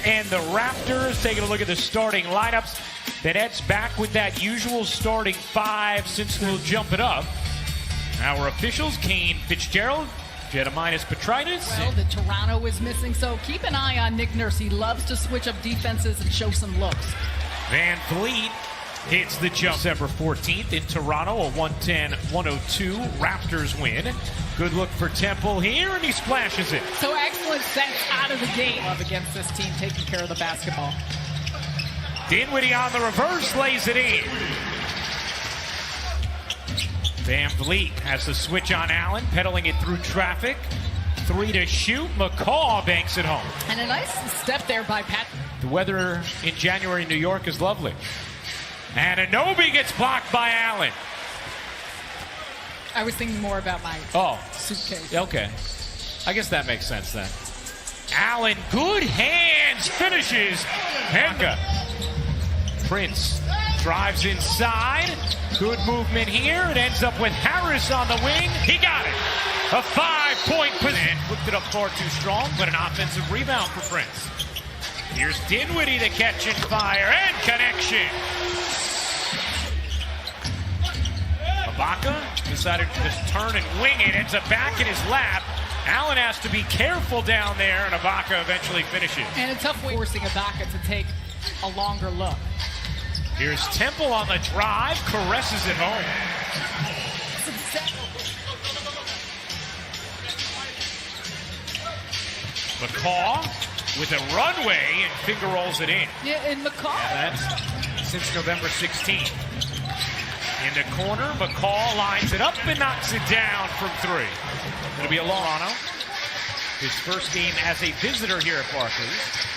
and the Raptors. Taking a look at the starting lineups. The Nets back with that usual starting five since we'll jump it up. Our officials, Kane Fitzgerald, Gediminas Petritis. Well, the Toronto is missing, so keep an eye on Nick Nurse. He loves to switch up defenses and show some looks. Van Vliet hits the jump. December 14th in Toronto, a 110-102 Raptors win. Good look for Temple here, and he splashes it. So excellent sense out of the gate. Love against this team taking care of the basketball. Dinwiddie on the reverse, lays it in. Van Vliet has the switch on Allen, pedaling it through traffic. 3 to shoot. McCaw banks it home. And a nice step there by Pat. The weather in January in New York is lovely. And Anunoby gets blocked by Allen. I was thinking more about my suitcase. Okay. I guess that makes sense then. Allen, good hands, finishes. Henga. Prince drives inside. Good movement here. It ends up with Harris on the wing. He got it. A 5-point position. Looked it up far too strong, but an offensive rebound for Prince. Here's Dinwiddie to catch and fire, and connection. Ibaka decided to just turn and wing it. Ends up back in his lap. Allen has to be careful down there, and Ibaka eventually finishes. And a tough way forcing Ibaka to take a longer look. Here's Temple on the drive, caresses it home. McCaw with a runway and finger rolls it in. Yeah, and McCaw. Yeah, that's since November 16th. In the corner, McCaw lines it up and knocks it down from 3. It'll be a Toronto. His first game as a visitor here at Barclays.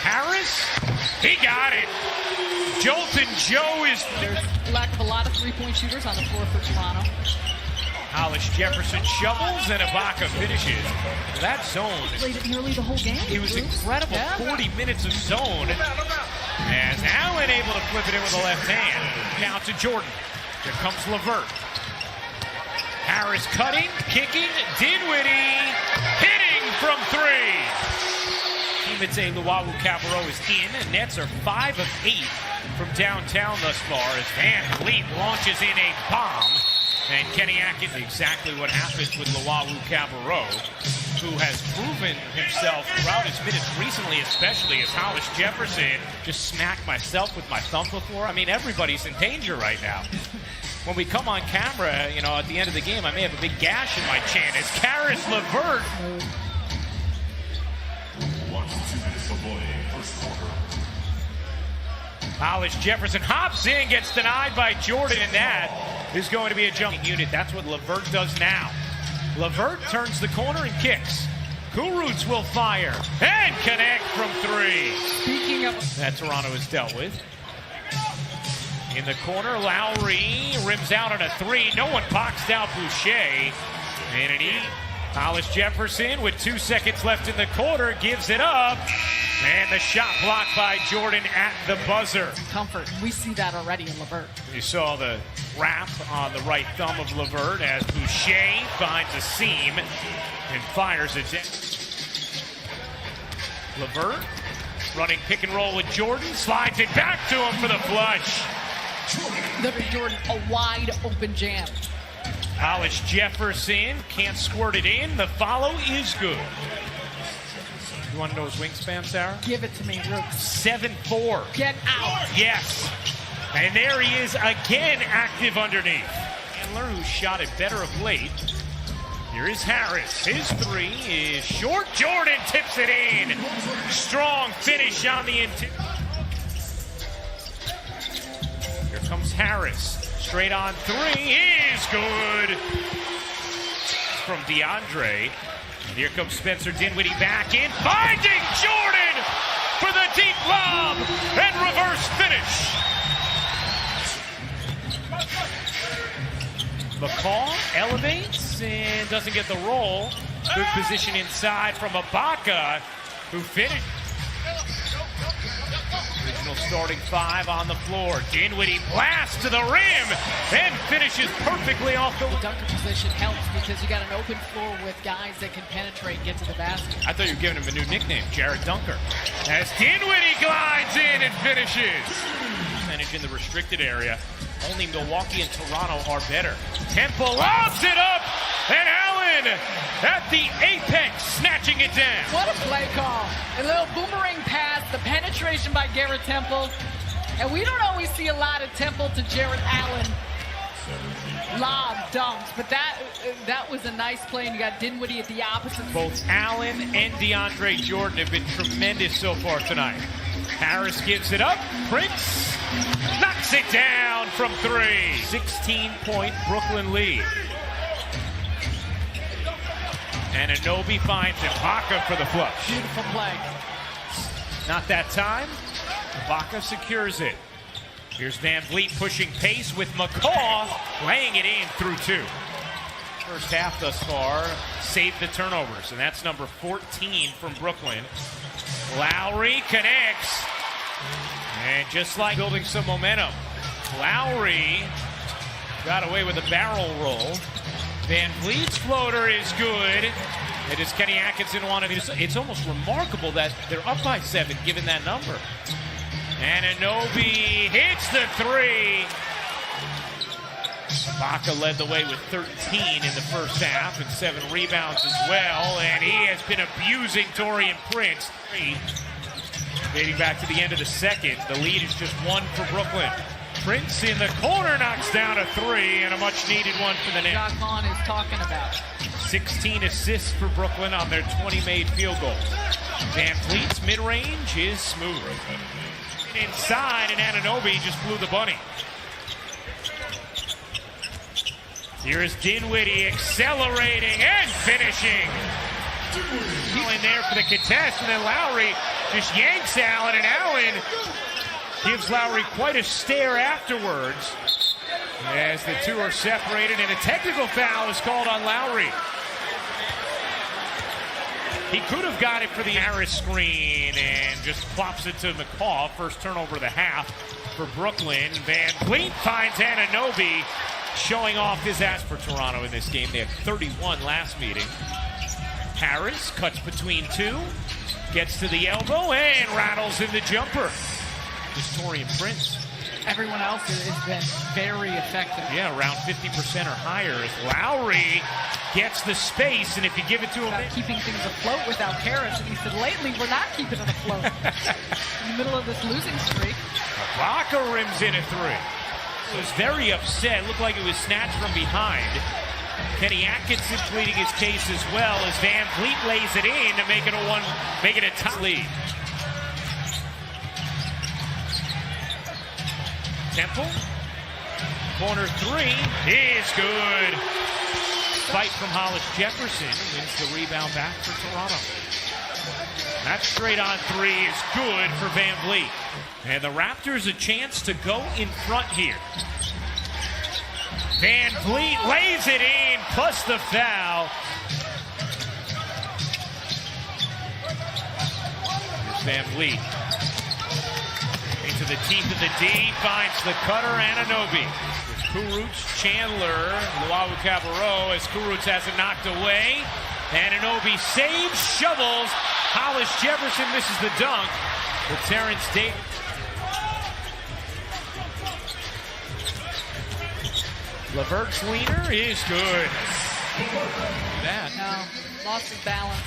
Harris, he got it. Jolton Joe is... There's lack of a lot of three-point shooters on the floor for Toronto. Hollis Jefferson shovels and Ibaka finishes. That zone. Played it nearly the whole game. It was incredible. Yeah. 40 minutes of zone. As Allen able to flip it in with the left hand. Now to Jordan. Here comes LeVert. Harris cutting, kicking, Dinwiddie hitting from 3. Teammates Luwawu-Cabarrot is in. Nets are 5 of 8 from downtown thus far as Van Vliet launches in a bomb. And Kenny Atkins, exactly what happens with Luwawu-Cabarrot, who has proven himself throughout his minutes recently, especially as Hollis Jefferson just smacked myself with my thumb before. I mean, everybody's in danger right now. When we come on camera, you know, at the end of the game, I may have a big gash in my chin. It's Caris LeVert. Hollis Jefferson hops in, gets denied by Jordan, and that is going to be a jumping unit. That's what LeVert does now. LeVert turns the corner and kicks. Kurucs will fire and connect from 3. Speaking of... That Toronto has dealt with. In the corner, Lowry rims out on a 3. No one boxed out Boucher. And an E. Hollis Jefferson with 2 seconds left in the quarter gives it up. And the shot blocked by Jordan at the buzzer. Comfort. We see that already in LeVert. You saw the wrap on the right thumb of LeVert as Boucher finds a seam and fires it. LeVert running pick and roll with Jordan. Slides it back to him for the flush. Jordan, a wide open jam. Hollis Jefferson can't squirt it in. The follow is good. You want to know his wingspan, Sarah? Give it to me, Rooks. 7'4". Get out. Yes. And there he is again, active underneath. Handler, who shot it better of late. Here is Harris. His 3 is short. Jordan tips it in. Strong finish on the interior. Here comes Harris. Straight on 3 is good. From DeAndre. And here comes Spencer Dinwiddie back in. Finding Jordan for the deep lob and reverse finish. McCaw elevates and doesn't get the roll. Good position inside from Ibaka, who finished. Original starting 5 on the floor. Dinwiddie blasts to the rim and finishes perfectly off the dunker position helps because you got an open floor with guys that can penetrate and get to the basket. I thought you were giving him a new nickname, Jared Dunker. as Dinwiddie glides in and finishes. Manage in the restricted area. Only Milwaukee and Toronto are better. Temple lobs it up, and Allen at the apex, snatching it down. What a play call. A little boomerang pass, the penetration by Garrett Temple. And we don't always see a lot of Temple to Jarrett Allen lob dunks, but that was a nice play, and you got Dinwiddie at the opposite. Both Allen and DeAndre Jordan have been tremendous so far tonight. Harris gives it up. Prince knocks it down from 3. 16-point Brooklyn lead. And Anunoby finds Ibaka for the flush. Beautiful play. Not that time. Ibaka secures it. Here's Van Vliet pushing pace with McCaw, laying it in through 2. First half thus far, saved the turnovers, and that's number 14 from Brooklyn. Lowry connects, and just like building some momentum, Lowry got away with a barrel roll. Van Vliet's floater is good. It is Kenny Atkinson wanted it. It's almost remarkable that they're up by 7 given that number. And Anunoby hits the 3. Ibaka led the way with 13 in the first half and 7 rebounds as well. And he has been abusing Taurean Prince. Dating back to the end of the second, the lead is just 1 for Brooklyn. Prince in the corner knocks down a 3 and a much-needed one for the Nets. Jacques Vaughn is talking about. 16 assists for Brooklyn on their 20 made field goals. Van Vliet's mid-range is smooth. Inside, and Anunoby just blew the bunny. Here is Dinwiddie accelerating and finishing. In there for the contest, and then Lowry just yanks Allen, and Allen gives Lowry quite a stare afterwards as the two are separated, and a technical foul is called on Lowry. He could have got it for the Harris screen and just plops it to McCaw. First turnover of the half for Brooklyn. Van Vliet finds Anunoby, showing off his ass for Toronto in this game. They had 31 last meeting. Harris cuts between 2, gets to the elbow, and rattles in the jumper. Just Taurean Prince. Everyone else has been very effective. Yeah, around 50% or higher as Lowry gets the space, and if you give it to him... Keeping things afloat without Harris, and he said, lately, we're not keeping it afloat. In the middle of this losing streak. Ibaka rims in a 3. He was very upset. Looked like it was snatched from behind. Kenny Atkinson pleading his case as well as Van Vliet lays it in to make it a top lead. Temple, corner 3 is good. Fight from Hollis Jefferson, wins the rebound back for Toronto. That straight on 3 is good for Van Vliet. And the Raptors a chance to go in front here. Van Vliet lays it in, plus the foul. Here's Van Vliet. Into the teeth of the D, finds the cutter, Anunoby. Kurucs, Chandler, Luwawu-Cabarrot as Kurucs has it knocked away. Anunoby saves, shovels. Hollis Jefferson misses the dunk. But Terrence Davis. LeVert's leaner is good. That. No, lost his balance.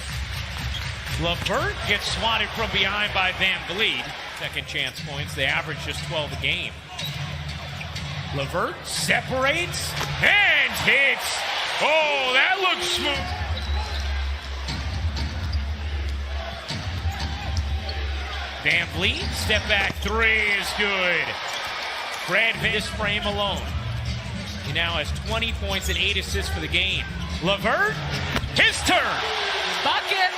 LeVert gets swatted from behind by Van Vliet. Second chance points. They average just 12 a game. LeVert separates and hits. Oh, that looks smooth. Van Vliet, step back 3 is good. Brad this frame alone. He now has 20 points and 8 assists for the game. LeVert, his turn. Bucket.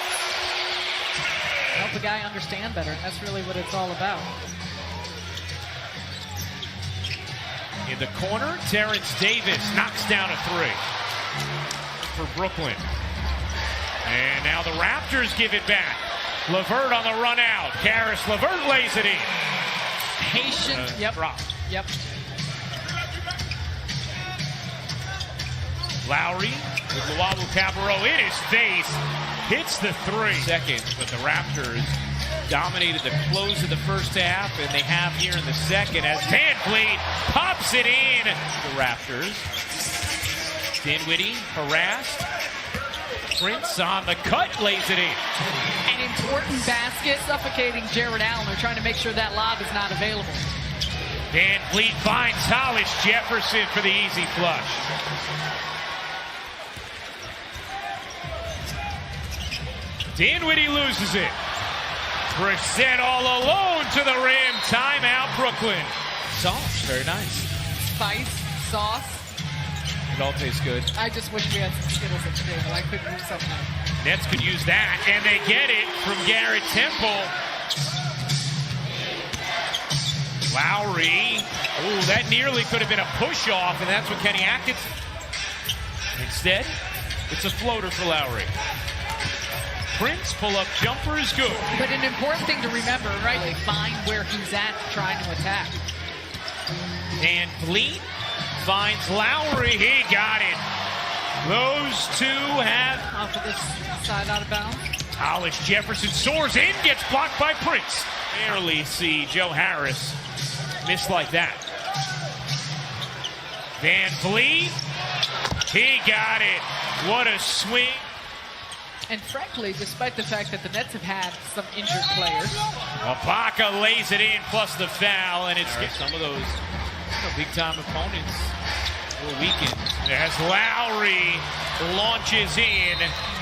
Help the guy understand better. That's really what it's all about. In the corner, Terrence Davis knocks down a 3 for Brooklyn. And now the Raptors give it back. LeVert on the run out. Karis LeVert lays it in. Patient. Yep. Drop. Yep. Lowry with Luwawu-Cabarrot in his face. Hits the 3. Second, but the Raptors dominated the close of the first half, and they have here in the second as Van Vliet pops it in. The Raptors. Dinwiddie harassed. Prince on the cut, lays it in. An important basket, suffocating Jared Allen. They're trying to make sure that lob is not available. Van Vliet finds Hollis Jefferson for the easy flush. Dinwiddie loses it. Brissett all alone to the rim. Timeout, Brooklyn. Sauce, very nice. Spice, sauce. It all tastes good. I just wish we had some Skittles at the table. I could use something. Nets could use that, and they get it from Garrett Temple. Lowry. Ooh, that nearly could have been a push-off, and that's what Kenny Atkins. Instead, it's a floater for Lowry. Prince pull-up jumper is good. But an important thing to remember, right? They find where he's at trying to attack. Van Vliet finds Lowry. He got it. Those two have... Off of this side out of bounds. Hollis Jefferson soars in, gets blocked by Prince. Barely see Joe Harris miss like that. Van Vliet, he got it. What a swing. And frankly, despite the fact that the Nets have had some injured players. Ibaka lays it in, plus the foul, and it's some of those big-time opponents will weaken. As Lowry launches in.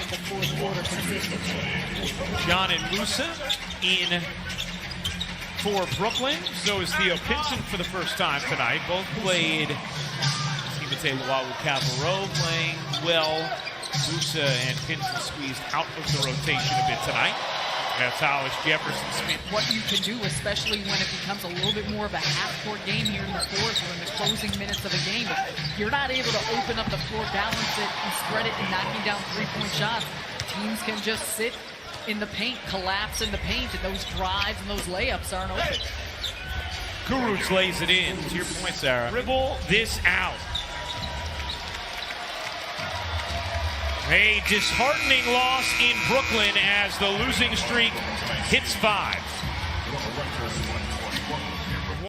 The fourth quarter consistent. John and Musa in for Brooklyn. So is Theo Pinson for the first time tonight. Both played. Timotei Luwawu-Cabarrot playing well. Musa and Pinson squeezed out of the rotation a bit tonight. That's Hollis Jefferson spent. What you can do, especially when it becomes a little bit more of a half-court game here in the fourth or in the closing minutes of a game. If you're not able to open up the floor, balance it, and spread it, and knocking down three-point shots, teams can just sit in the paint, collapse in the paint, and those drives and those layups aren't open. Kurucs lays it in. To your point, Sarah. Dribble this out. A disheartening loss in Brooklyn as the losing streak hits 5.